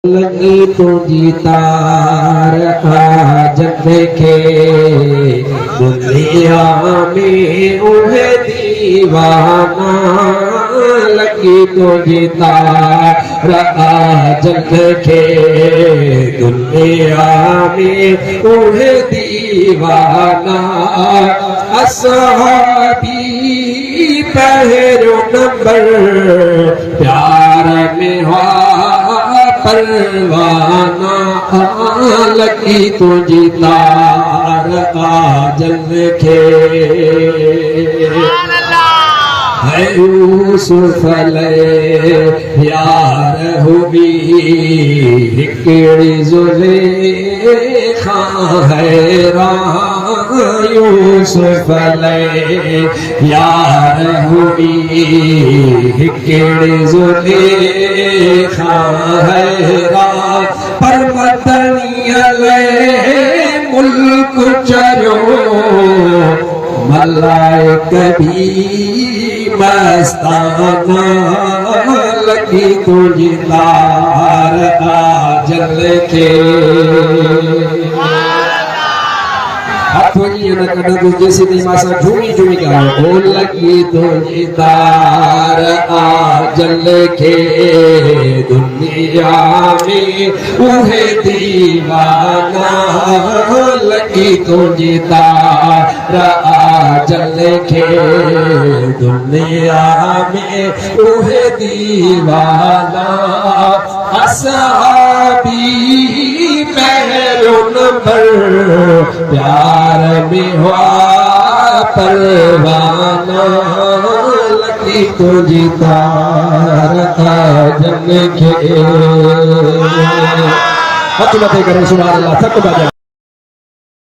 लगी तुझी तार आज देखे दुनिया में उहे दीवाना। लगी तुझी तार आज देखे दुनिया में उहे दीवाना। असहाबी पहरो नंबर प्यार में हो परवाना। लगी तुझी तार आजल के है यूसुफ यार हुई हिकड़ी जुलेखा हैरान। यूसुफ यार हुई हिकड़ी जुलेखा हैरान। पर मुल्क चरो मलाइक भी मस्ताना। लगी तुझी तार आजल के जैसे मासा झूमी झूमी गाओ। ओ लगी तुझी तार आजल के दुनिया में उहे दीवाना। लगी तुझी तार आजल के दुनिया में उहे दीवाना। असहाबी पहलो नंबर प्यार में हुआ परवाना। लगी तुझी तार आजल के मत करो सुभान अल्लाह। थक बजा